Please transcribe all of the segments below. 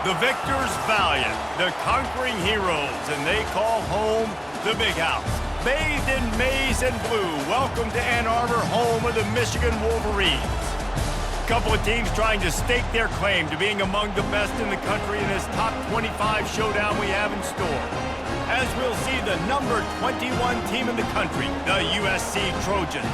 The victors valiant, the conquering heroes, and they call home the Big House. Bathed in maize and blue, welcome to Ann Arbor, home of the Michigan Wolverines. A couple of teams trying to stake their claim to being among the best in the country in this top 25 showdown we have in store. As we'll see the number 21 team in the country, the USC Trojans,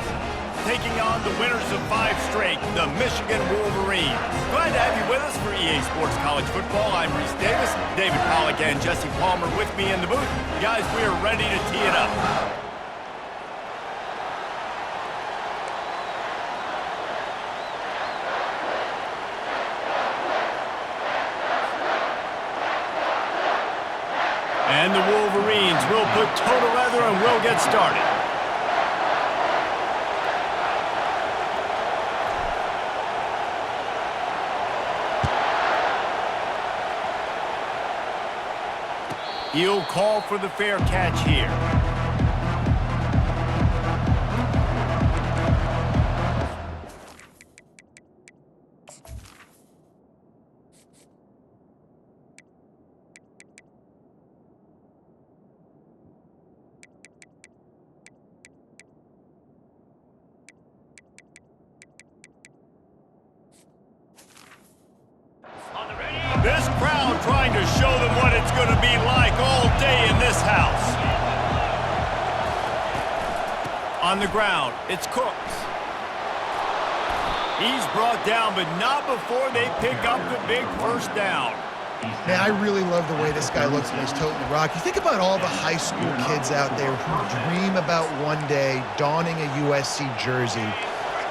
taking on the winners of 5 straight, the Michigan Wolverines. Glad to have you with us for EA Sports College Football. I'm Reese Davis, David Pollack and Jesse Palmer with me in the booth. Guys, we are ready to tee it up. And the Wolverines will put toe to leather and we'll get started. He'll call for the fair catch here. This crowd trying to show them what it's going to be like all day in this house. On the ground, it's Cooks. He's brought down, but not before they pick up the big first down. Man, I really love the way this guy looks when he's toting the rock. You think about all the high school kids out there who dream about one day donning a USC jersey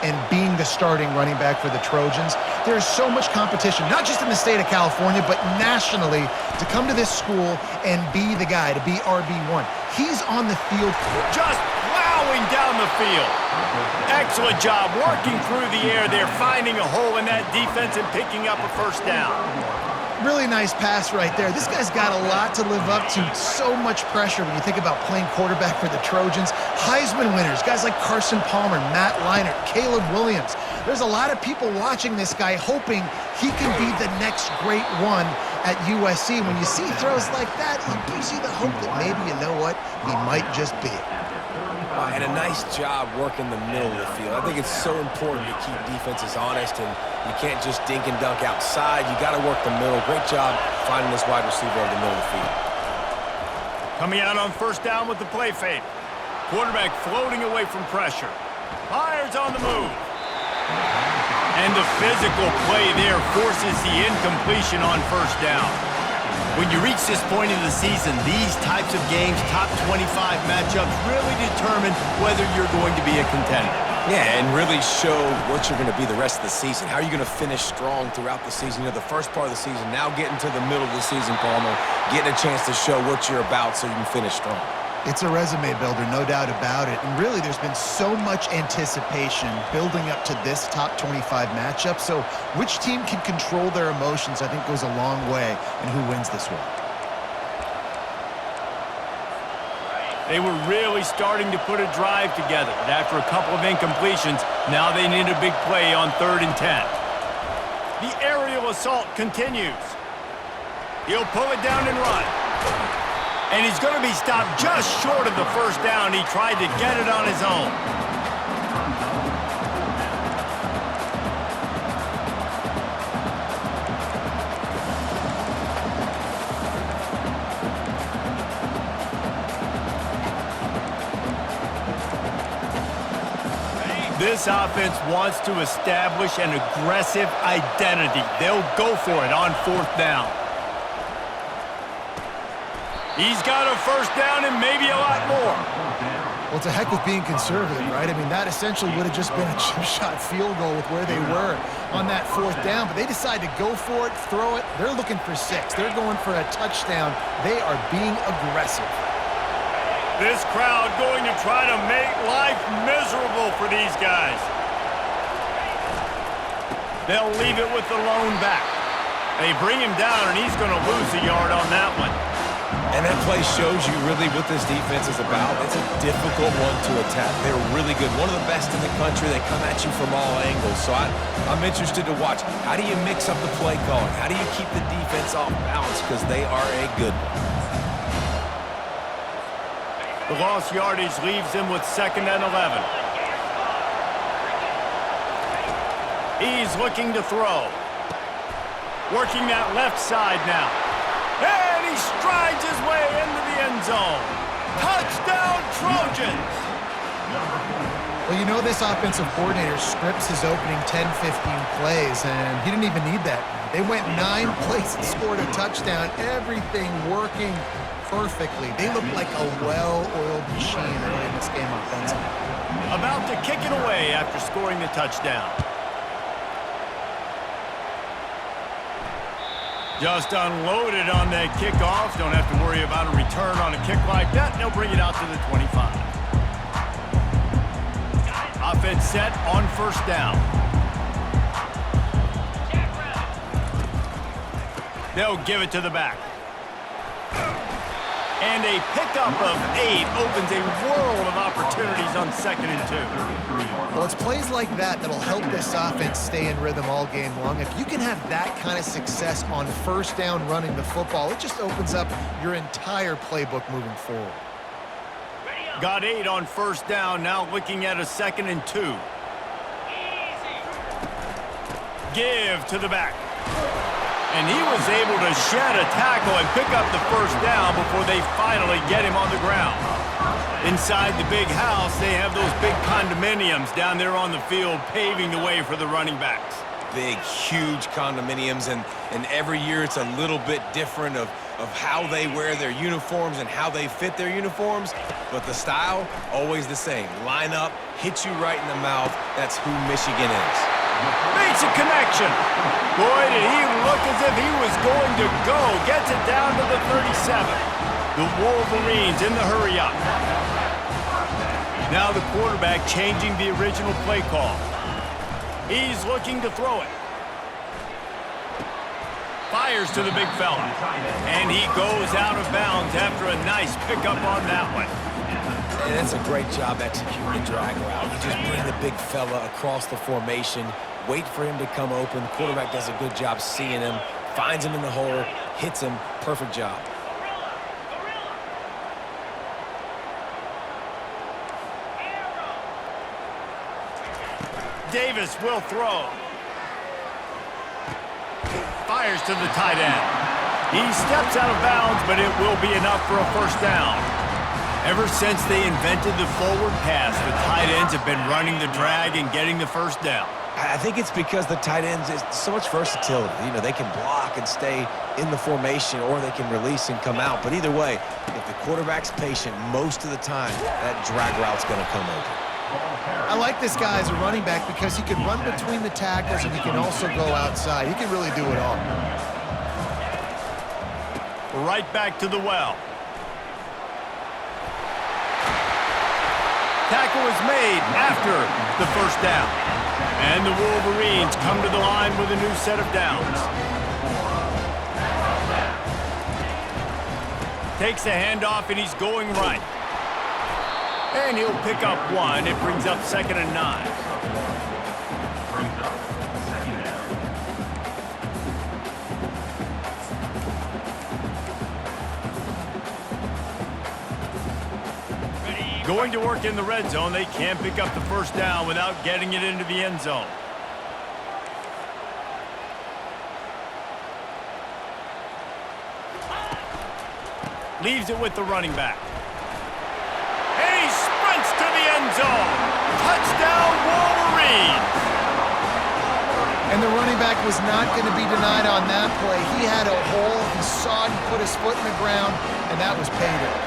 and being the starting running back for the Trojans. There's so much competition, not just in the state of California, but nationally, to come to this school and be the guy, to be RB1. He's on the field. Just plowing down the field. Excellent job working through the air there, finding a hole in that defense and picking up a first down. Really nice pass right there. This guy's got a lot to live up to. So much pressure when you think about playing quarterback for the Trojans. Heisman winners, guys like Carson Palmer, Matt Leinart, Caleb Williams. There's a lot of people watching this guy hoping he can be the next great one at USC. When you see throws like that, it gives you the hope that maybe, you know what, he might just be it. And a nice job working the middle of the field. I think it's so important to keep defenses honest, and you can't just dink and dunk outside. You got to work the middle. Great job finding this wide receiver over the middle of the field. Coming out on first down with the play fake. Quarterback floating away from pressure. Fires on the move. And the physical play there forces the incompletion on first down. When you reach this point in the season, these types of games, top 25 matchups, really determine whether you're going to be a contender. Yeah, and really show what you're going to be the rest of the season. How are you going to finish strong throughout the season? You know, the first part of the season, now getting to the middle of the season, Palmer, getting a chance to show what you're about so you can finish strong. It's a resume builder, no doubt about it. And really, there's been so much anticipation building up to this top 25 matchup. So which team can control their emotions, I think, goes a long way in who wins this one. They were really starting to put a drive together. But after a couple of incompletions, now they need a big play on 3rd and 10. The aerial assault continues. He'll pull it down and run. And he's going to be stopped just short of the first down. He tried to get it on his own. This offense wants to establish an aggressive identity. They'll go for it on 4th down. He's got a first down and maybe a lot more. Well, it's a heck of being conservative, right? I mean, that essentially would have just been a chip shot field goal with where they were on that 4th down. But they decide to go for it, throw it. They're looking for 6. They're going for a touchdown. They are being aggressive. This crowd going to try to make life miserable for these guys. They'll leave it with the lone back. They bring him down, and he's going to lose a yard on that one. And that play shows you really what this defense is about. It's a difficult one to attack. They're really good. One of the best in the country. They come at you from all angles. So I'm interested to watch. How do you mix up the play calling? How do you keep the defense off balance? Because they are a good one. The lost yardage leaves him with 2nd and 11. He's looking to throw. Working that left side now. And he strides his way into the end zone. Touchdown, Trojans! Well, you know this offensive coordinator scripts his opening 10, 15 plays, and he didn't even need that. They went 9 plays and scored a touchdown. Everything working perfectly. They look like a well-oiled machine early in this game offensively. About to kick it away after scoring the touchdown. Just unloaded on that kickoff. Don't have to worry about a return on a kick like that. They'll bring it out to the 25. Offense set on 1st down. They'll give it to the back. And a pickup of 8 opens a world of opportunities on 2nd and 2. Well, it's plays like that that'll help this offense stay in rhythm all game long. If you can have that kind of success on 1st down running the football, it just opens up your entire playbook moving forward. Got 8 on 1st down, now looking at a 2nd and 2. Give to the back. And he was able to shed a tackle and pick up the 1st down before they finally get him on the ground. Inside the big house, they have those big condominiums down there on the field paving the way for the running backs. Big, huge condominiums, and every year it's a little bit different of how they wear their uniforms and how they fit their uniforms, but the style, always the same. Line up, hit you right in the mouth. That's who Michigan is. Makes a connection. Boy, did he look as if he was going to go. Gets it down to the 37. The Wolverines in the hurry up. Now the quarterback changing the original play call. He's looking to throw it. Fires to the big fella. And he goes out of bounds after a nice pickup on that one. And that's a great job executing the drag route. You just bring the big fella across the formation, wait for him to come open. The quarterback does a good job seeing him, finds him in the hole, hits him. Perfect job. Davis will throw. Fires to the tight end. He steps out of bounds, but it will be enough for a 1st down. Ever since they invented the forward pass, the tight ends have been running the drag and getting the 1st down. I think it's because the tight ends is so much versatility. You know, they can block and stay in the formation, or they can release and come out. But either way, if the quarterback's patient most of the time, that drag route's going to come open. I like this guy as a running back because he can run between the tackles and he can also go outside. He can really do it all. Right back to the well. Tackle is made after the 1st down. And the Wolverines come to the line with a new set of downs. Takes the handoff and he's going right. And he'll pick up 1. It brings up 2nd and 9. Going to work in the red zone. They can't pick up the 1st down without getting it into the end zone. Leaves it with the running back. And he sprints to the end zone. Touchdown, Wolverines! And the running back was not going to be denied on that play. He had a hole. He saw it. He put his foot in the ground, and that was payday.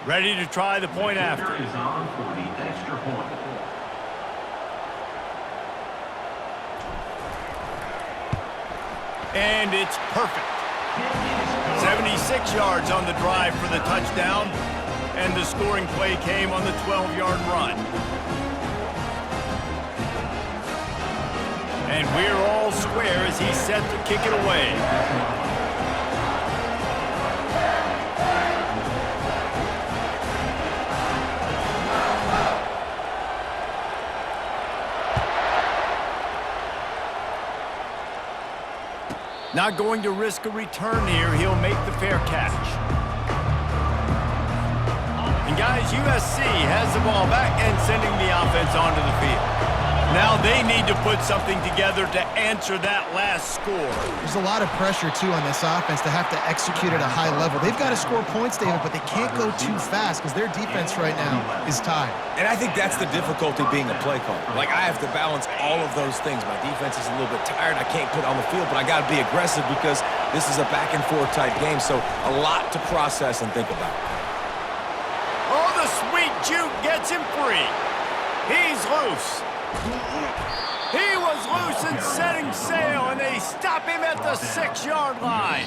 Ready to try the point after. Is on for the extra point. And it's perfect. 76 yards on the drive for the touchdown, and the scoring play came on the 12-yard run. And we're all square as he's set to kick it away. Not going to risk a return here. He'll make the fair catch. And guys, USC has the ball back and sending the offense onto the field. Now they need to put something together to answer that last score. There's a lot of pressure, too, on this offense to have to execute at a high level. They've got to score points, David, but they can't go too fast because their defense right now is tired. And I think that's the difficulty being a play caller. Like, I have to balance all of those things. My defense is a little bit tired. I can't put on the field, but I got to be aggressive because this is a back-and-forth type game, so a lot to process and think about. Oh, the sweet juke gets him free. He's loose. He was loose and setting sail, and they stop him at the 6-yard line.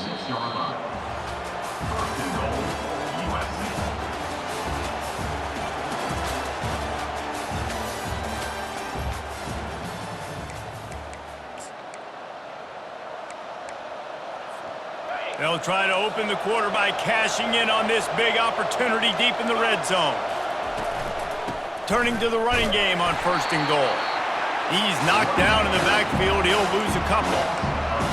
They'll try to open the quarter by cashing in on this big opportunity deep in the red zone. Turning to the running game on 1st and goal. He's knocked down in the backfield. He'll lose a couple.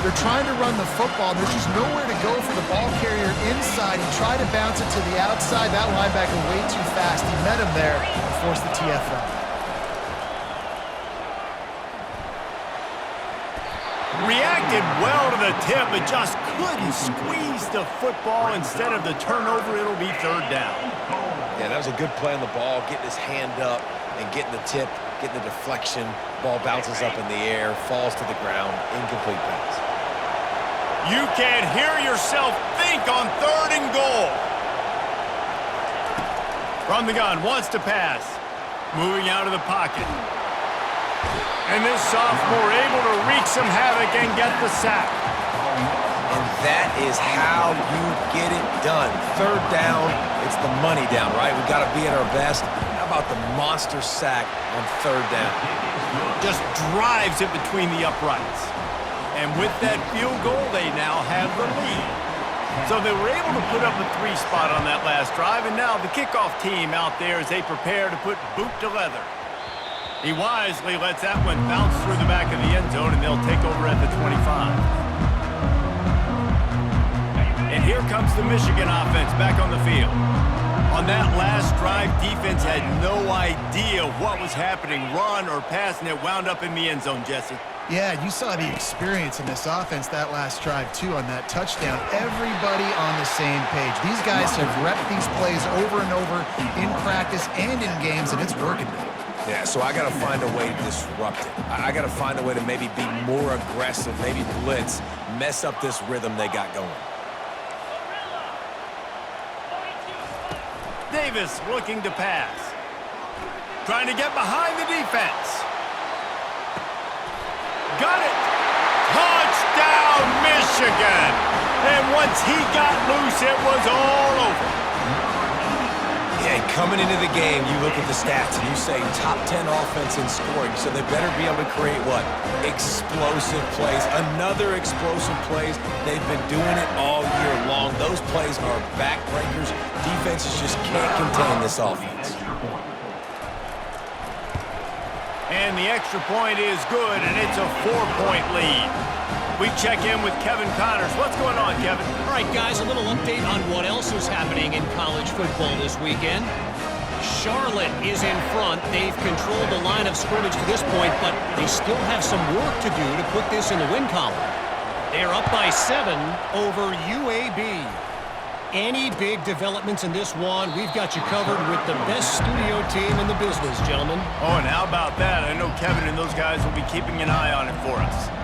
They're trying to run the football. There's just nowhere to go for the ball carrier inside. He tried to bounce it to the outside. That linebacker way too fast. He met him there and forced the TFL. Reacted well to the tip, but just couldn't squeeze the football. Instead of the turnover, it'll be 3rd down. Yeah, that was a good play on the ball, getting his hand up and getting the tip, getting the deflection. Ball bounces up in the air, falls to the ground, incomplete pass. You can hear yourself think on 3rd and goal. From the gun, wants to pass. Moving out of the pocket. And this sophomore able to wreak some havoc and get the sack. And that is how you get it done. 3rd down, it's the money down, right? We've got to be at our best. How about the monster sack on 3rd down? Just drives it between the uprights. And with that field goal, they now have the lead. So they were able to put up a 3 spot on that last drive, and now the kickoff team out there as they prepare to put boot to leather. He wisely lets that one bounce through the back of the end zone, and they'll take over at the 25. And here comes the Michigan offense back on the field. On that last drive, defense had no idea what was happening, run or pass, and it wound up in the end zone, Jesse. Yeah, you saw the experience in this offense that last drive, too, on that touchdown. Everybody on the same page. These guys have repped these plays over and over in practice and in games, and it's working now. Yeah, so I got to find a way to disrupt it. I got to find a way to maybe be more aggressive, maybe blitz, mess up this rhythm they got going. Davis looking to pass. Trying to get behind the defense. Got it. Touchdown, Michigan. And once he got loose, it was all over. Yeah, coming into the game, you look at the stats and you say top 10 offense in scoring, so they better be able to create what? Explosive plays. Another explosive plays. They've been doing it all year long. Those plays are backbreakers. Defenses just can't contain this offense. And the extra point is good, and it's a 4-point lead. We check in with Kevin Connors. What's going on, Kevin? All right, guys, a little update on what else is happening in college football this weekend. Charlotte is in front. They've controlled the line of scrimmage to this point, but they still have some work to do to put this in the win column. They're up by 7 over UAB. Any big developments in this one, we've got you covered with the best studio team in the business, gentlemen. Oh, and how about that? I know Kevin and those guys will be keeping an eye on it for us.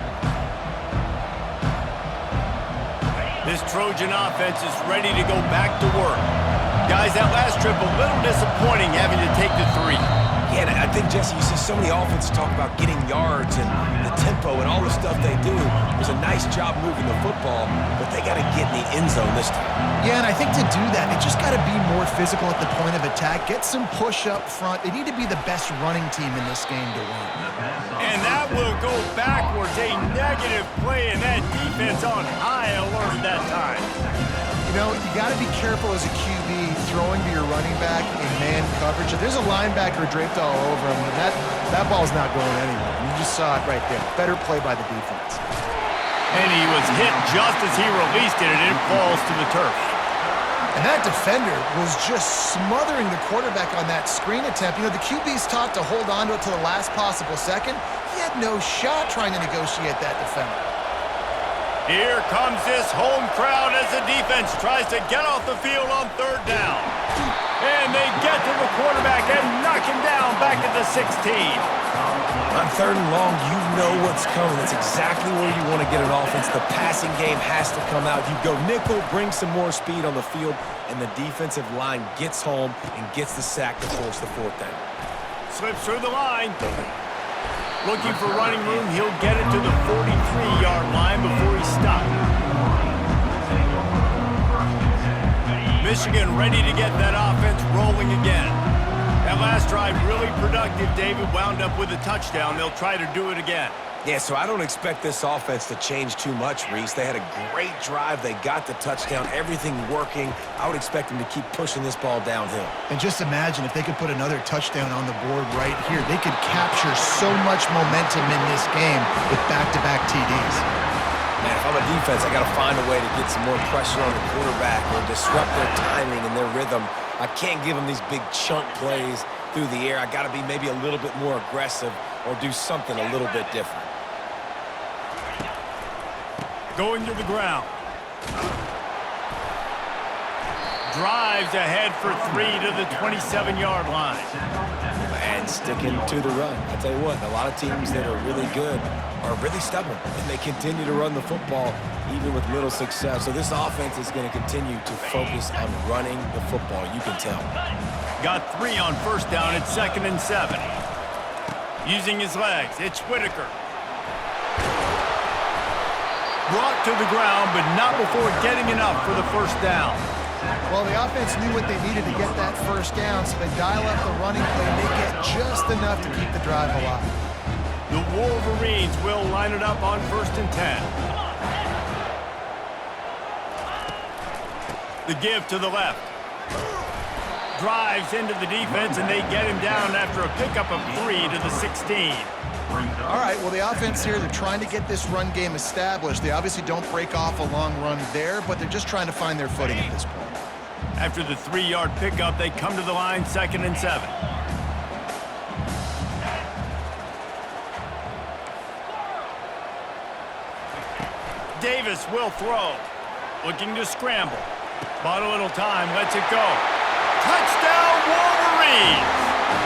This Trojan offense is ready to go back to work. Guys, that last trip a little disappointing having to take the 3. Yeah, and I think, Jesse, you see so many offenses talk about getting yards and the tempo and all the stuff they do. It was a nice job moving the football, but they got to get in the end zone this time. Yeah, and I think to do that, they just got to be more physical at the point of attack, get some push up front. They need to be the best running team in this game to win. And that will go backwards. A negative play, and that defense on high alert that time. You know, you got to be careful as a QB throwing to your running back in man coverage. If there's a linebacker draped all over him, then that ball's not going anywhere. You just saw it right there. Better play by the defense. And he was hit just as he released it, and it falls to the turf. And that defender was just smothering the quarterback on that screen attempt. You know, the QB's taught to hold on to it to the last possible second. He had no shot trying to negotiate that defender. Here comes this home crowd as the defense tries to get off the field on 3rd down. And they get to the quarterback and knock him down back at the 16. On 3rd and long, you know what's coming. That's exactly where you want to get an offense. The passing game has to come out. You go nickel, bring some more speed on the field, and the defensive line gets home and gets the sack to force the 4th down. Slips through the line. Looking for running room, he'll get it to the 43-yard line before he's stopped. Michigan ready to get that offense rolling again. That last drive really productive. David wound up with a touchdown. They'll try to do it again. Yeah, so I don't expect this offense to change too much, Reese. They had a great drive. They got the touchdown. Everything working. I would expect them to keep pushing this ball downhill. And just imagine if they could put another touchdown on the board right here. They could capture so much momentum in this game with back-to-back TDs. Man, if I'm a defense, I got to find a way to get some more pressure on the quarterback or disrupt their timing and their rhythm. I can't give them these big chunk plays through the air. I got to be maybe a little bit more aggressive or do something a little bit different. Going to the ground. Drives ahead for 3 to the 27-yard line. And sticking to the run. I'll tell you what, a lot of teams that are really good are really stubborn, and they continue to run the football even with little success. So this offense is going to continue to focus on running the football, you can tell. Got 3 on 1st down at 2nd and 7. Using his legs, it's Whitaker. Brought to the ground, but not before getting enough for the 1st down. Well, the offense knew what they needed to get that 1st down, so they dial up the running play, and they get just enough to keep the drive alive. The Wolverines will line it up on 1st and 10. The give to the left. Drives into the defense, and they get him down after a pickup of 3 to the 16. All right, well, the offense here, they're trying to get this run game established. They obviously don't break off a long run there, but they're just trying to find their footing at this point. After the 3-yard pickup, they come to the line 2nd and 7. Davis will throw. Looking to scramble. Bought a little time, lets it go. Touchdown, Wolverines!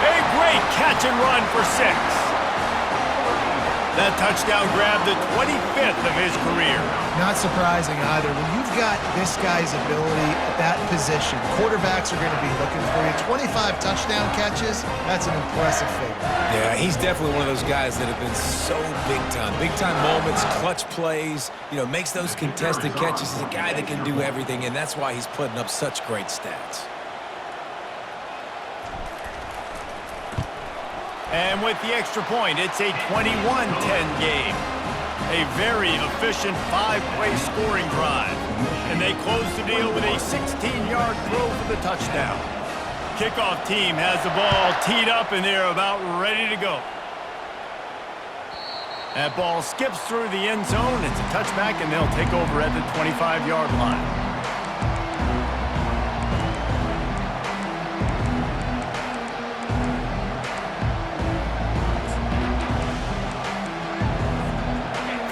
A great catch and run for 6. That touchdown grabbed the 25th of his career. Not surprising either. When you've got this guy's ability at that position, quarterbacks are going to be looking for you. 25 touchdown catches, that's an impressive figure. Yeah, he's definitely one of those guys that have been so big time. Big time moments, clutch plays, you know, makes those contested catches. He's a guy that can do everything, and that's why he's putting up such great stats. And with the extra point, it's a 21-10 game. A very efficient 5-play scoring drive. And they close the deal with a 16-yard throw for the touchdown. Kickoff team has the ball teed up, and they're about ready to go. That ball skips through the end zone. It's a touchback, and they'll take over at the 25-yard line.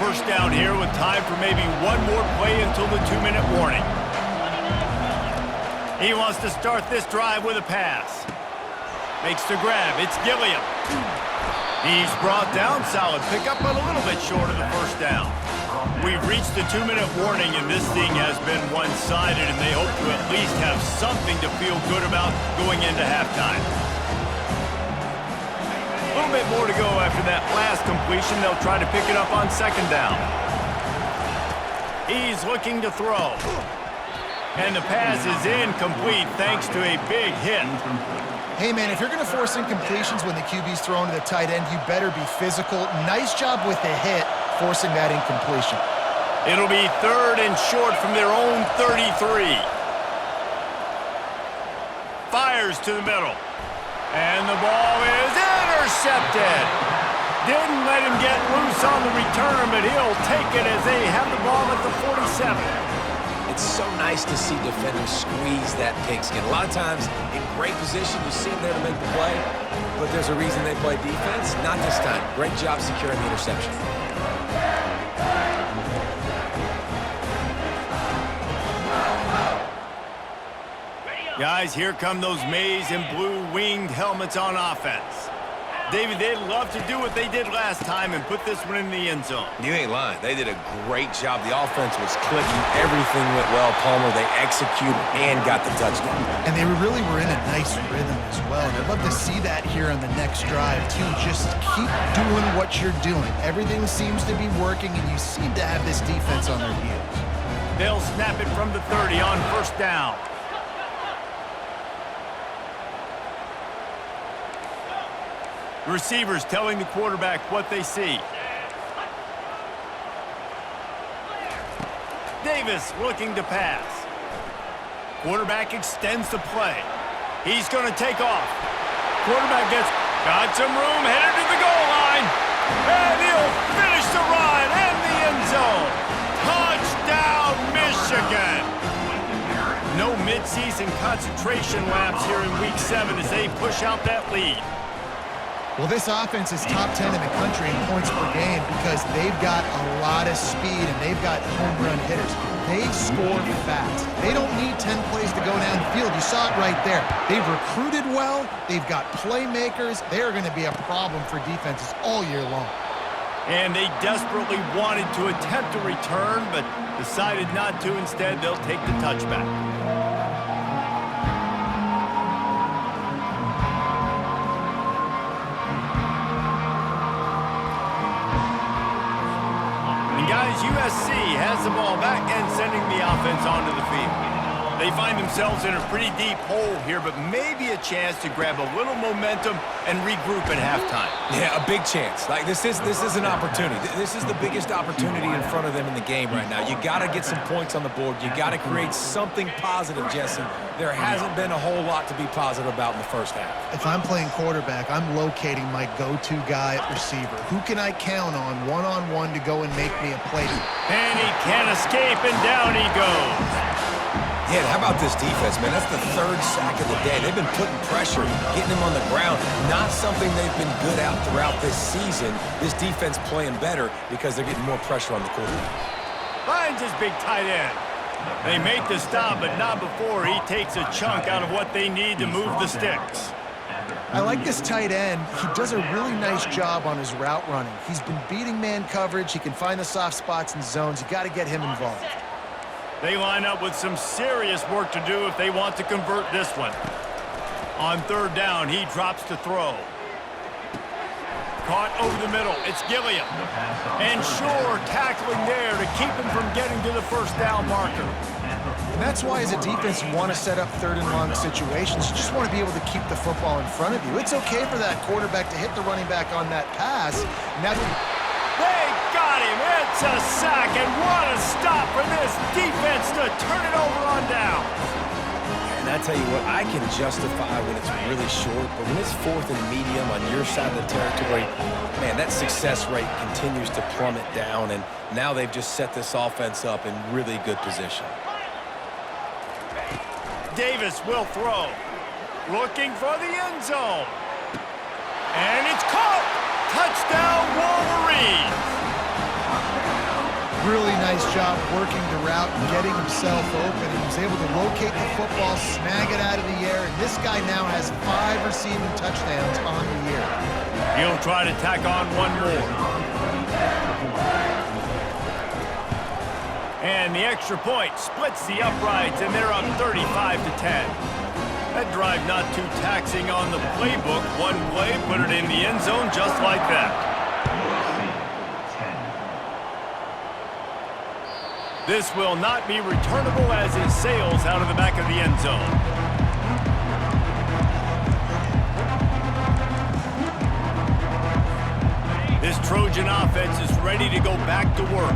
First down here with time for maybe one more play until the 2-minute warning. He wants to start this drive with a pass. Makes the grab. It's Gilliam. He's brought down. Solid pickup, but a little bit short of the 1st down. We've reached the 2-minute warning, and this thing has been one-sided, and they hope to at least have something to feel good about going into halftime. A little bit more to go after that last completion. They'll try to pick it up on second down. He's looking to throw. And the pass is incomplete thanks to a big hit. Hey, man, if you're going to force incompletions when the QB's thrown to the tight end, you better be physical. Nice job with the hit, forcing that incompletion. It'll be 3rd and short from their own 33. Fires to the middle. And the ball is intercepted. Didn't let him get loose on the return, but he'll take it as they have the ball at the 47. It's so nice to see defenders squeeze that pigskin. A lot of times, in great position, you see them there to make the play, but there's a reason they play defense. Not this time. Great job securing the interception. Guys, here come those maize and blue winged helmets on offense. David, they'd love to do what they did last time and put this one in the end zone. You ain't lying. They did a great job. The offense was clicking. Everything went well, Palmer. They executed and got the touchdown. And they really were in a nice rhythm as well. And I'd love to see that here on the next drive, too. Just keep doing what you're doing. Everything seems to be working, and you seem to have this defense on their heels. They'll snap it from the 30 on first down. Receivers telling the quarterback what they see. Davis looking to pass. Quarterback extends the play. He's going to take off. Quarterback got some room, headed to the goal line. And he'll finish the run in the end zone. Touchdown, Michigan. No midseason concentration laps here in Week 7 as they push out that lead. Well, this offense is top 10 in the country in points per game because they've got a lot of speed and they've got home run hitters. They score fast. They don't need 10 plays to go down the field. You saw it right there. They've recruited well. They've got playmakers. They're going to be a problem for defenses all year long. And they desperately wanted to attempt a return, but decided not to. Instead, they'll take the touchback. Guys, USC has the ball back and sending the offense onto the field. They find themselves in a pretty deep hole here, but maybe a chance to grab a little momentum and regroup at halftime. Yeah, a big chance. Like this is an opportunity. This is the biggest opportunity in front of them in the game right now. You got to get some points on the board. You got to create something positive, Jesse. There hasn't been a whole lot to be positive about in the first half. If I'm playing quarterback, I'm locating my go-to guy at receiver. Who can I count on one-on-one to go and make me a play? And he can't escape, and down he goes. Yeah, how about this defense, man? That's the 3rd sack of the day. They've been putting pressure, getting him on the ground. Not something they've been good at throughout this season. This defense playing better because they're getting more pressure on the quarterback. Finds his big tight end. They make the stop, but not before he takes a chunk out of what they need to move the sticks. I like this tight end. He does a really nice job on his route running. He's been beating man coverage. He can find the soft spots and zones. You got to get him involved. They line up with some serious work to do if they want to convert this one. On 3rd down, he drops to throw. Caught over the middle. It's Gilliam. And Shore tackling there to keep him from getting to the first down marker. And that's why, as a defense, you want to set up 3rd and long situations. You just want to be able to keep the football in front of you. It's okay for that quarterback to hit the running back on that pass. Now they got him. It's a sack, and what a stop for this defense to turn it over on down. And I tell you what, I can justify when it's really short, but when it's 4th and medium on your side of the territory, man, that success rate continues to plummet down, and now they've just set this offense up in really good position. Davis will throw. Looking for the end zone. And it's caught. Touchdown, Wolverines. Really nice job working the route and getting himself open. He was able to locate the football, snag it out of the air, and this guy now has 5 receiving touchdowns on the year. He'll try to tack on one more. And the extra point splits the uprights, and they're up 35-10. That drive not too taxing on the playbook. One play, put it in the end zone just like that. This will not be returnable as it sails out of the back of the end zone. This Trojan offense is ready to go back to work.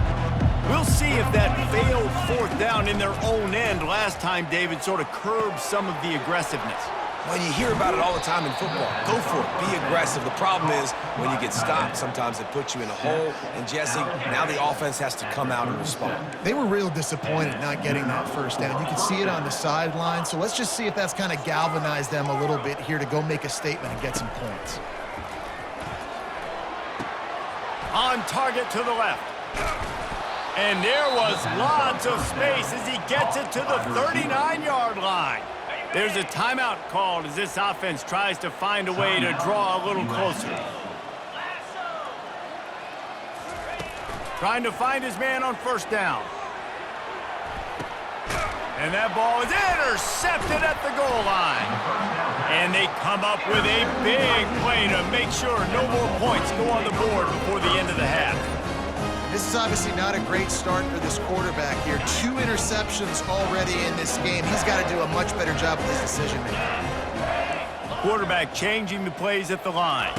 We'll see if that failed fourth down in their own end last time, David, sort of curbed some of the aggressiveness. Well, you hear about it all the time in football. Go for it. Be aggressive. The problem is when you get stopped, sometimes it puts you in a hole. And, Jesse, now the offense has to come out and respond. They were real disappointed not getting that first down. You can see it on the sideline. So let's just see if that's kind of galvanized them a little bit here to go make a statement and get some points. On target to the left. And there was lots of space as he gets it to the 39-yard line. There's a timeout called as this offense tries to find a way to draw a little closer. Trying to find his man on first down. And that ball is intercepted at the goal line. And they come up with a big play to make sure no more points go on the board before the end of the half. This is obviously not a great start for this quarterback here. 2 interceptions already in this game. He's got to do a much better job with his decision-making. Quarterback changing the plays at the line.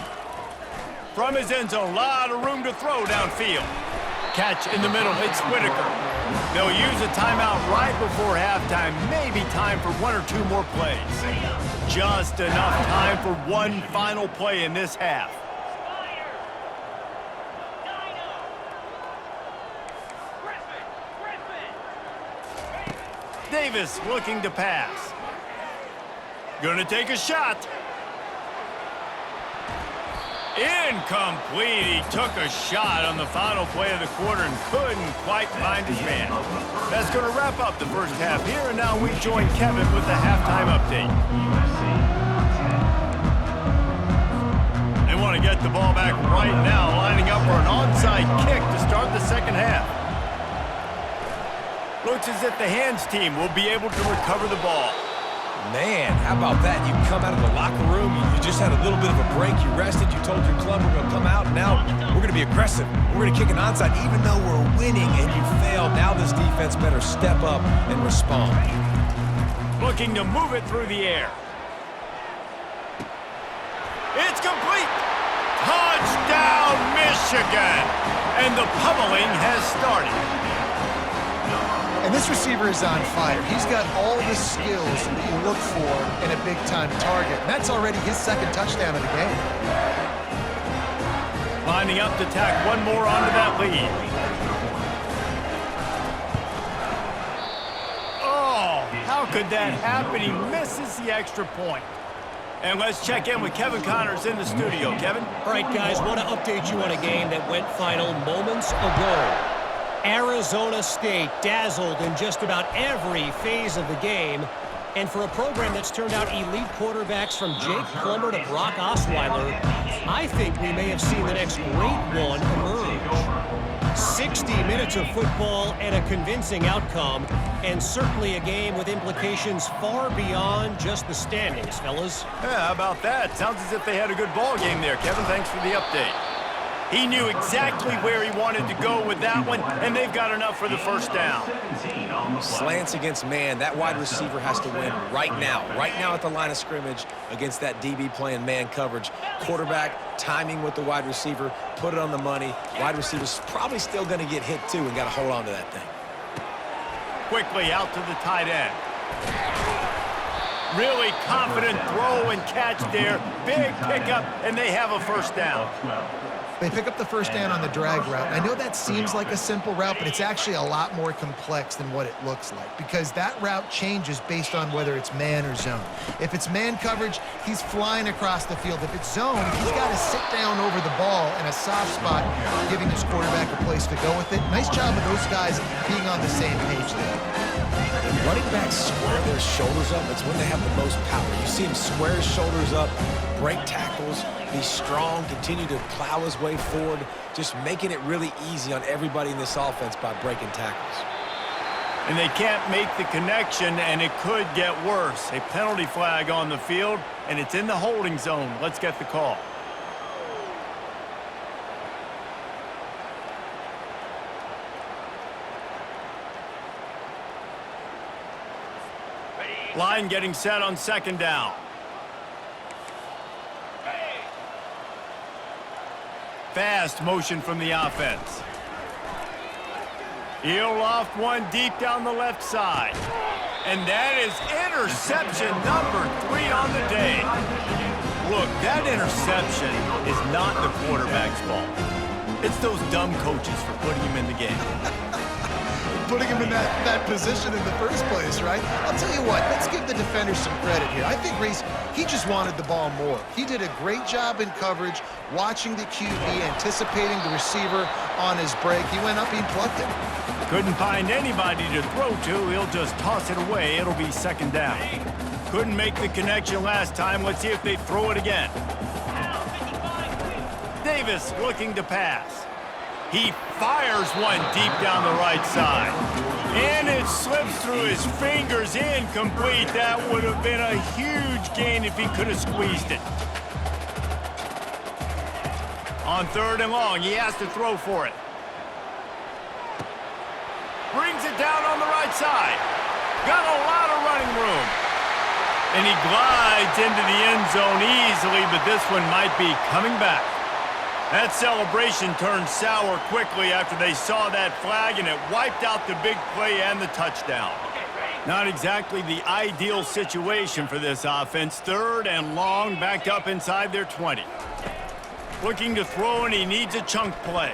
From his end zone, a lot of room to throw downfield. Catch in the middle, it's Whitaker. They'll use a timeout right before halftime. Maybe time for 1 or 2 more plays. Just enough time for one final play in this half. Davis looking to pass. Gonna take a shot. Incomplete. He took a shot on the final play of the quarter and couldn't quite find his man. That's gonna wrap up the first half here, and now we join Kevin with the halftime update. They want to get the ball back right now, lining up for an onside kick to start the second half. Looks as if the hands team will be able to recover the ball. Man, how about that? You come out of the locker room, you just had a little bit of a break, you rested, you told your club we're going to come out, and now we're going to be aggressive. We're going to kick an onside even though we're winning and you failed. Now this defense better step up and respond. Looking to move it through the air. It's complete. Touchdown, Michigan. And the pummeling has started. And this receiver is on fire. He's got all the skills that you look for in a big-time target. And that's already his second touchdown of the game. Lining up to tack one more onto that lead. Oh, how could that happen? He misses the extra point. And let's check in with Kevin Connors in the studio. Kevin? All right, guys, want to update you on a game that went final moments ago. Arizona State dazzled in just about every phase of the game. And for a program that's turned out elite quarterbacks from Jake Plummer to Brock Osweiler, I think we may have seen the next great one emerge. 60 minutes of football and a convincing outcome, and certainly a game with implications far beyond just the standings, fellas. Yeah, how about that? Sounds as if they had a good ball game there. Kevin, thanks for the update. He knew exactly where he wanted to go with that one, and they've got enough for the first down. Slants against man. That wide receiver has to win right now at the line of scrimmage against that DB playing man coverage. Quarterback, timing with the wide receiver, put it on the money. Wide receiver's probably still going to get hit too and got to hold on to that thing. Quickly out to the tight end. Really confident throw and catch there. Big pickup, and they have a first down. They pick up the first down on the drag route. I know that seems like a simple route, but it's actually a lot more complex than what it looks like because that route changes based on whether it's man or zone. If it's man coverage, he's flying across the field. If it's zone, he's got to sit down over the ball in a soft spot, giving his quarterback a place to go with it. Nice job of those guys being on the same page there. When running backs square their shoulders up, it's when they have the most power. You see him square his shoulders up, break tackles, be strong, continue to plow his way forward, just making it really easy on everybody in this offense by breaking tackles. And they can't make the connection, and it could get worse. A penalty flag on the field, and it's in the holding zone. Let's get the call. Line getting set on second down. Fast motion from the offense. He'll loft one deep down the left side. And that is interception number 3 on the day. Look, that interception is not the quarterback's fault. It's those dumb coaches for putting him in the game. Putting him in that position in the first place, right? I'll tell you what, let's give the defender some credit here. I think, Reese, he just wanted the ball more. He did a great job in coverage, watching the QB, anticipating the receiver on his break. He went up, he plucked it. Couldn't find anybody to throw to. He'll just toss it away. It'll be second down. Couldn't make the connection last time. Let's see if they throw it again. Davis looking to pass. He fires one deep down the right side. And it slips through his fingers, incomplete. That would have been a huge gain if he could have squeezed it. On third and long, he has to throw for it. Brings it down on the right side. Got a lot of running room. And he glides into the end zone easily, but this one might be coming back. That celebration turned sour quickly after they saw that flag, and it wiped out the big play and the touchdown. Not exactly the ideal situation for this offense. Third and long, backed up inside their 20. Looking to throw, and he needs a chunk play.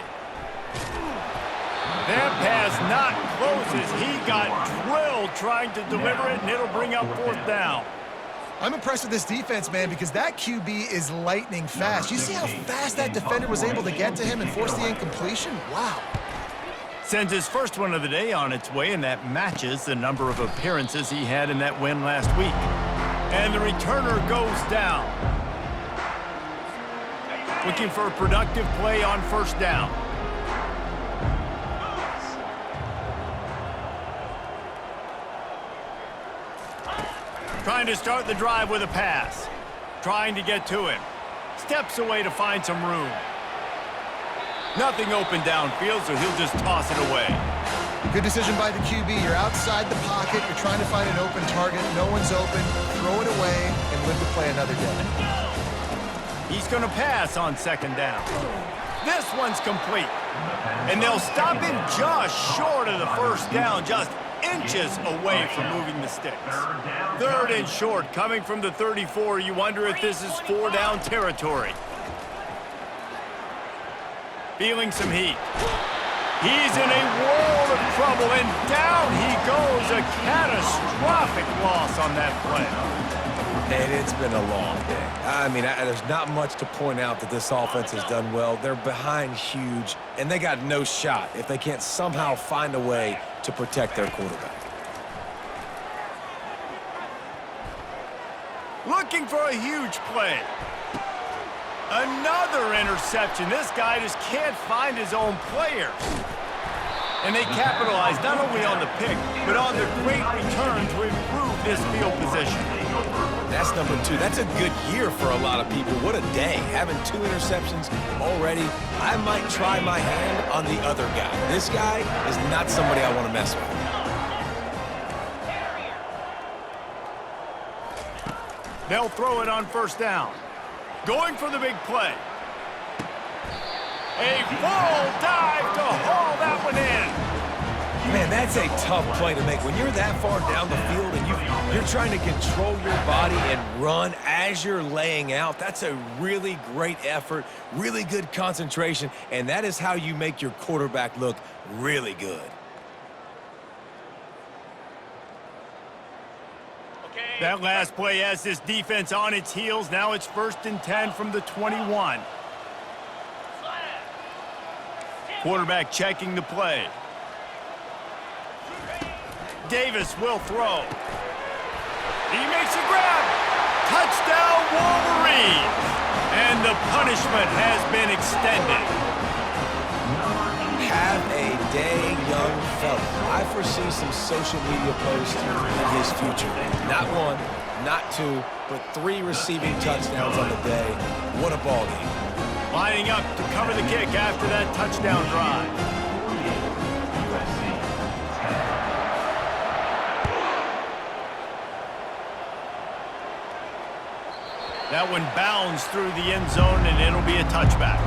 That pass not closes. He got drilled trying to deliver it, and it'll bring up fourth down. I'm impressed with this defense, man, because that QB is lightning fast. You see how fast that defender was able to get to him and force the incompletion? Wow. Sends his first one of the day on its way, and that matches the number of appearances he had in that win last week. And the returner goes down. Looking for a productive play on first down. Trying to start the drive with a pass. Trying to get to him. Steps away to find some room. Nothing open downfield, so he'll just toss it away. Good decision by the QB. You're outside the pocket. You're trying to find an open target. No one's open. Throw it away and live to play another day. He's going to pass on second down. This one's complete. And they'll stop him just short of the first down, just inches away from moving the sticks. Third and short, coming from the 34. You wonder if this is 4-down territory. Feeling some heat. He's in a world of trouble, and down he goes. A catastrophic loss on that play. And it's been a long day. I mean, there's not much to point out that this offense has done well. They're behind huge, and they got no shot if they can't somehow find a way to protect their quarterback. Looking for a huge play. Another interception. This guy just can't find his own players. And they capitalize not only on the pick, but on the great return to improve this field position. That's number 2. That's a good year for a lot of people. What a day. Having 2 interceptions already. I might try my hand on the other guy. This guy is not somebody I want to mess with. They'll throw it on first down. Going for the big play. A full dive to haul that one in. Man, that's a tough play to make. When you're that far down the field and you're trying to control your body and run as you're laying out, that's a really great effort, really good concentration, and that is how you make your quarterback look really good. That last play has this defense on its heels. Now it's 1st and 10 from the 21. Quarterback checking the play. Davis will throw. He makes a grab. Touchdown, Wolverines. And the punishment has been extended. Have a day, young fella. I foresee some social media posts in his future. Not one, not two, but 3 receiving touchdowns on the day. What a ball game. Lining up to cover the kick after that touchdown drive. USC 10. That one bounds through the end zone, and it'll be a touchback.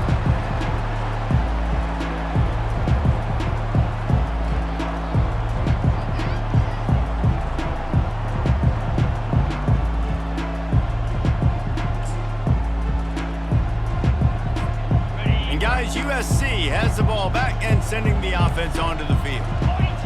Guys, USC has the ball back and sending the offense onto the field.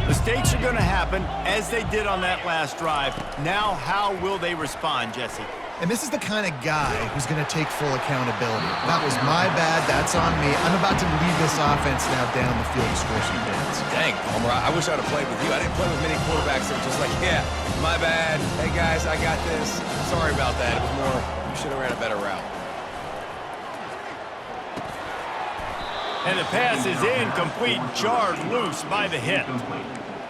Mistakes are going to happen, as they did on that last drive. Now, how will they respond, Jesse? And this is the kind of guy who's going to take full accountability. That was my bad. That's on me. I'm about to lead this offense now down the field to score some points. Dang, Palmer, I wish I'd have played with you. I didn't play with many quarterbacks that were just like, yeah, my bad. Hey, guys, I got this. Sorry about that. It was more, you should have ran a better route. And the pass is incomplete, jarred loose by the hit.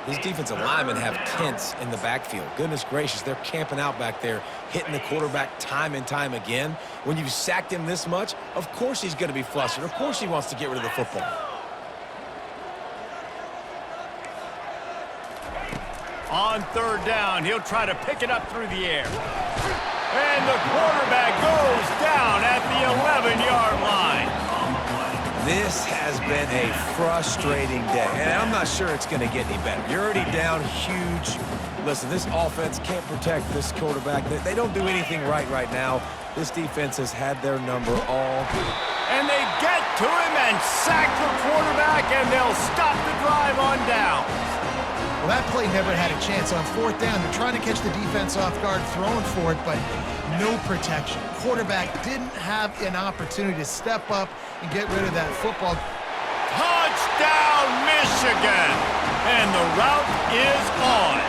These defensive linemen have tents in the backfield. Goodness gracious, they're camping out back there, hitting the quarterback time and time again. When you've sacked him this much, of course he's going to be flustered. Of course he wants to get rid of the football. On third down, he'll try to pick it up through the air. And the quarterback goes down at the 11-yard line. This has been a frustrating day, and I'm not sure it's going to get any better. You're already down huge. Listen, this offense can't protect this quarterback. They don't do anything right now. This defense has had their number all. And they get to him and sack the quarterback, and they'll stop the drive on down. Well, that play never had a chance. On fourth down, they're trying to catch the defense off guard, throwing for it, but no protection. Quarterback didn't have an opportunity to step up and get rid of that football. Touchdown, Michigan! And the route is on.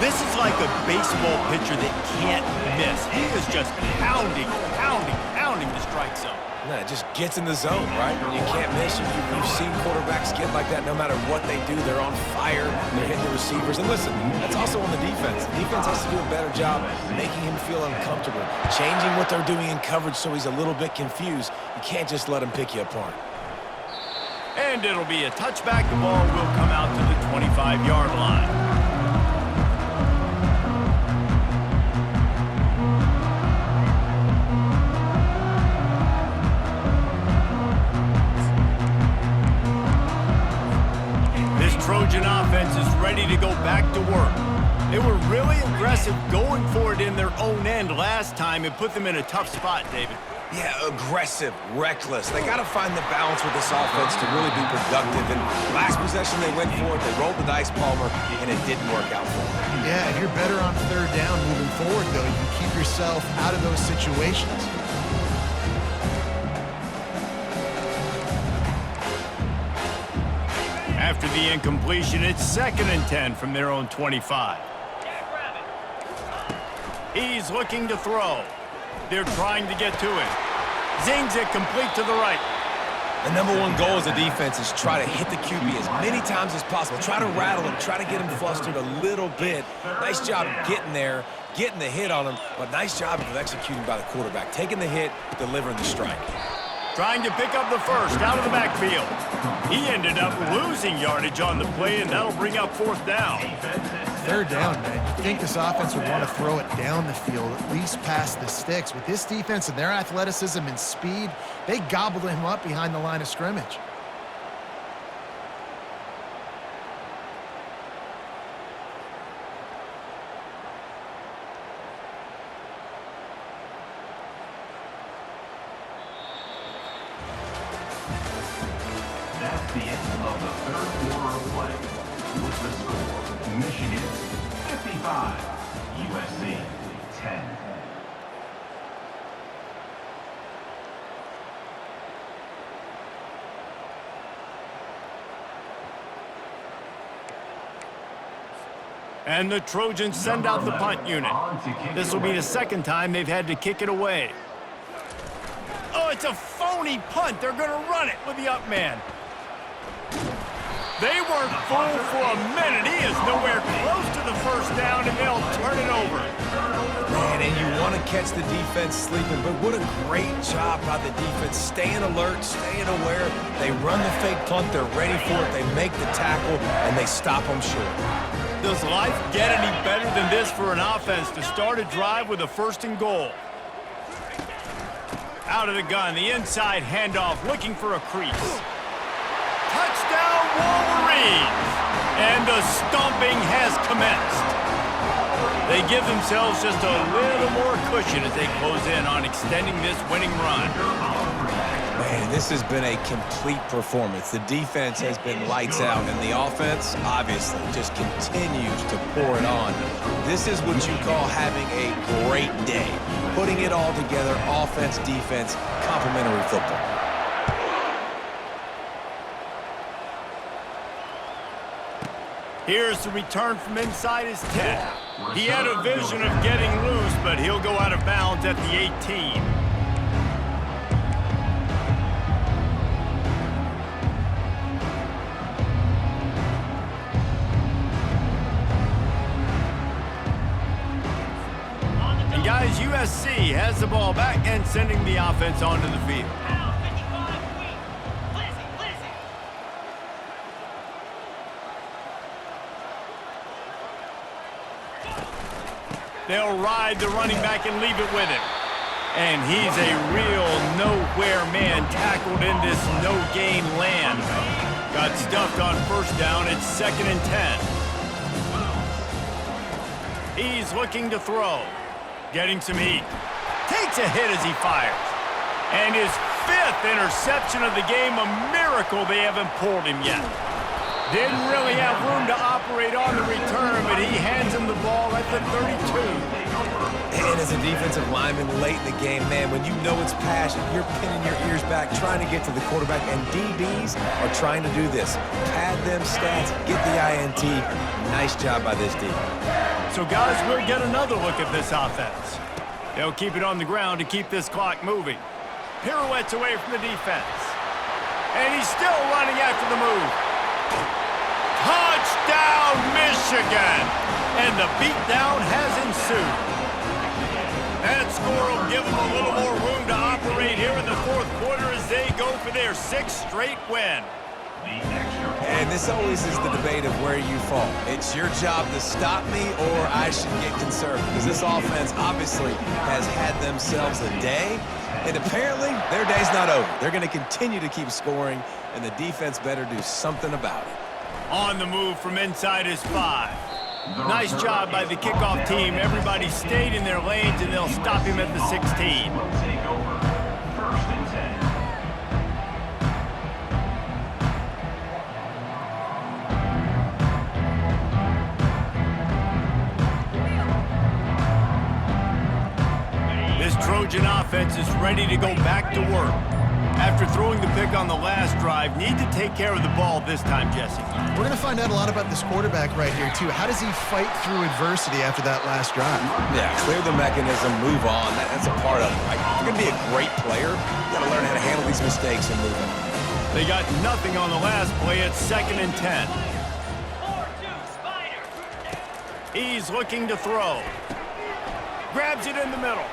This is like a baseball pitcher that can't miss. He is just pounding the strike zone. Yeah, it just gets in the zone, right? When you can't miss, you've seen quarterbacks get like that no matter what they do. They're on fire. They're hitting the receivers. And listen, that's also on the defense. The defense has to do a better job making him feel uncomfortable, changing what they're doing in coverage so he's a little bit confused. You can't just let him pick you apart. And it'll be a touchback. The ball will come out to the 25-yard line. Trojan offense is ready to go back to work. They were really aggressive going for it in their own end last time. It put them in a tough spot, David. Yeah, aggressive, reckless. They got to find the balance with this offense to really be productive. And last possession, they went for it. They rolled the dice, Palmer, and it didn't work out for them. Yeah, if you're better on third down moving forward, though, you can keep yourself out of those situations. After the incompletion, it's 2nd and 10 from their own 25. He's looking to throw. They're trying to get to him. Zings it complete to the right. The number one goal as a defense is try to hit the QB as many times as possible. Try to rattle him, try to get him flustered a little bit. Nice job getting there, getting the hit on him, but nice job of executing by the quarterback. Taking the hit, delivering the strike. Trying to pick up the first out of the backfield. He ended up losing yardage on the play, and that'll bring up 4th down. Third down, man. You'd think this offense would want to throw it down the field, at least past the sticks. With this defense and their athleticism and speed, they gobbled him up behind the line of scrimmage. That's the end of the third quarter of play. With the score, Michigan 55, USC 10. And the Trojans send out the punt unit. This will be the 2nd time they've had to kick it away. Oh, it's a phony punt. They're going to run it with the up man. They weren't fooled for a minute. He is nowhere close to the first down, and they'll turn it over. Man, and you want to catch the defense sleeping, but what a great job by the defense. Staying alert, staying aware. They run the fake punt. They're ready for it. They make the tackle, and they stop them short. Does life get any better than this for an offense to start a drive with a 1st and goal? Out of the gun, the inside handoff, looking for a crease. Touchdown, Wolverines! And the stomping has commenced. They give themselves just a little more cushion as they close in on extending this winning run. Man, this has been a complete performance. The defense has been lights out, and the offense, obviously, just continues to pour it on. This is what you call having a great day. Putting it all together, offense, defense, complementary football. Here's the return from inside his 10. He had a vision of getting loose, but he'll go out of bounds at the 18. And guys, USC has the ball back and sending the offense onto the field. They'll ride the running back and leave it with him. And he's a real nowhere man tackled in this no-gain land. Got stuffed on 1st down. It's 2nd and 10. He's looking to throw. Getting some heat. Takes a hit as he fires. And his 5th interception of the game. A miracle they haven't pulled him yet. Didn't really have room to operate on the return, but he hands him the ball at the 32. And as a defensive lineman late in the game, man, when you know it's passion, you're pinning your ears back, trying to get to the quarterback, and DBs are trying to do this. Pad them stats, get the INT. Nice job by this D. So, guys, we'll get another look at this offense. They'll keep it on the ground to keep this clock moving. Pirouettes away from the defense. And he's still running after the move. Touchdown, Michigan! And the beatdown has ensued. That score will give them a little more room to operate here in the 4th quarter as they go for their 6th straight win. And this always is the debate of where you fall. It's your job to stop me or I should get conservative. Because this offense obviously has had themselves a day. And apparently, their day's not over. They're going to continue to keep scoring, and the defense better do something about it. On the move from inside his 5. Nice job by the kickoff team. Everybody stayed in their lanes, and they'll stop him at the 16. Will take over. 1st and 10. This Trojan offense is ready to go back to work. After throwing the pick on the last drive, need to take care of the ball this time, Jesse. We're going to find out a lot about this quarterback right here, too. How does he fight through adversity after that last drive? Yeah, clear the mechanism, move on. That's a part of it, right? If you're going to be a great player, you got to learn how to handle these mistakes and move on. They got nothing on the last play. It's 2nd and 10. He's looking to throw. Grabs it in the middle.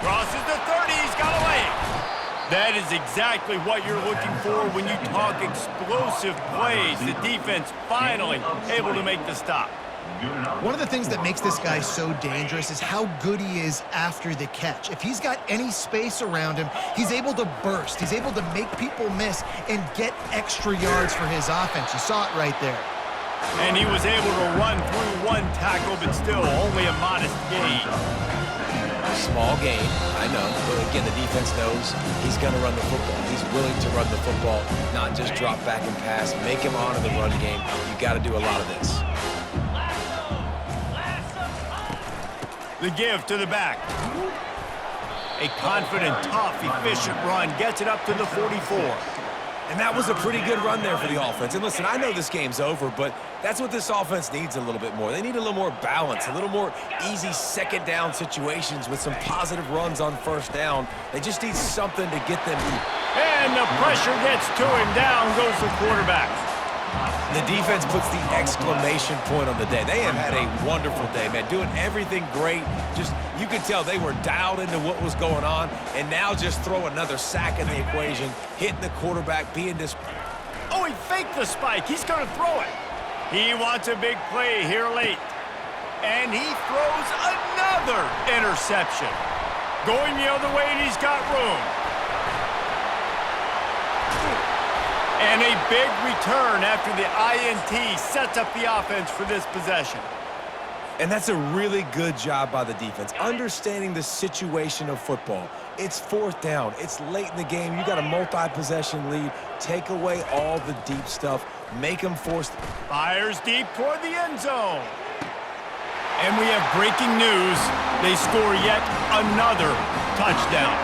Crosses the 30. He's got a lane. That is exactly what you're looking for when you talk explosive plays. The defense finally able to make the stop. One of the things that makes this guy so dangerous is how good he is after the catch. If he's got any space around him, he's able to burst. He's able to make people miss and get extra yards for his offense. You saw it right there. And he was able to run through 1 tackle, but still only a modest gain. Small gain, I know, but again, the defense knows he's going to run the football. He's willing to run the football, not just drop back and pass, make him honor the run game. You got to do a lot of this. The give to the back. A confident, tough, efficient run gets it up to the 44. And that was a pretty good run there for the offense. And listen, I know this game's over, but that's what this offense needs a little bit more. They need a little more balance, a little more easy 2nd down situations with some positive runs on 1st down. They just need something to get them. And the pressure gets to him. Down goes the quarterback. The defense puts the exclamation point on the day. They have had a wonderful day, man, doing everything great. Just, you could tell they were dialed into what was going on, and now just throw another sack in the equation, hitting the quarterback, being this. Oh, he faked the spike. He's going to throw it. He wants a big play here late. And he throws another interception. Going the other way, and he's got room. And a big return after the INT sets up the offense for this possession. And that's a really good job by the defense, understanding the situation of football. It's fourth down. It's late in the game. You got a multi-possession lead. Take away all the deep stuff. Make them force. Fires deep toward the end zone. And we have breaking news. They score yet another touchdown.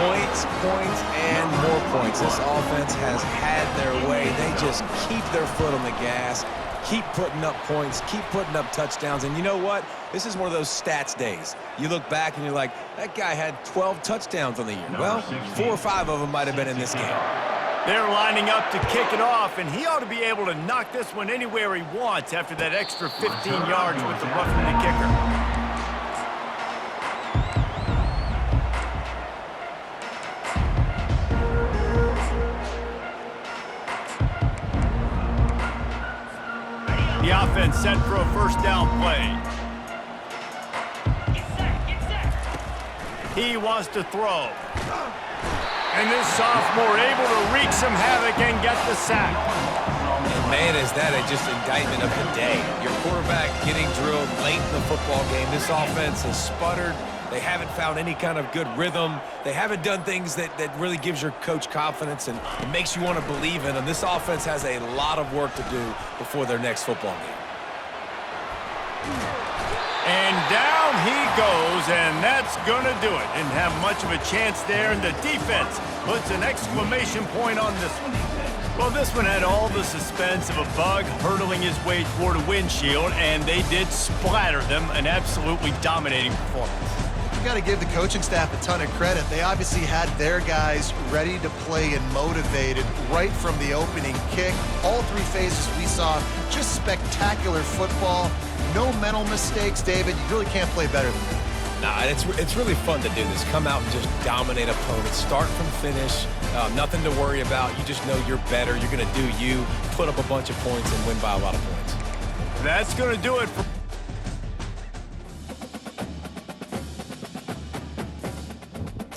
Points, points, and more points. This offense has had their way. They just keep their foot on the gas, keep putting up points, keep putting up touchdowns. And you know what? This is one of those stats days. You look back and you're like, that guy had 12 touchdowns on the year. Well, 4 or 5 of them might have been in this game. They're lining up to kick it off, and he ought to be able to knock this one anywhere he wants after that extra 15 yards with the roughing the kicker. The offense set for a first down play. He wants to throw. And this sophomore able to wreak some havoc and get the sack. And man, is that just indictment of the day. Your quarterback getting drilled late in the football game. This offense has sputtered. They haven't found any kind of good rhythm. They haven't done things that really gives your coach confidence and makes you want to believe in them. This offense has a lot of work to do before their next football game. And down he goes, and that's going to do it. Didn't have much of a chance there, and the defense puts an exclamation point on this one. Well, this one had all the suspense of a bug hurtling his way toward a windshield, and they did splatter them, an absolutely dominating performance. You got to give the coaching staff a ton of credit. They obviously had their guys ready to play and motivated right from the opening kick. All 3 phases we saw, just spectacular football. No mental mistakes, David. You really can't play better than that. Nah, it's really fun to do this. Come out and just dominate opponents. Start from finish. Nothing to worry about. You just know you're better. You're going to do you, put up a bunch of points, and win by a lot of points. That's going to do it for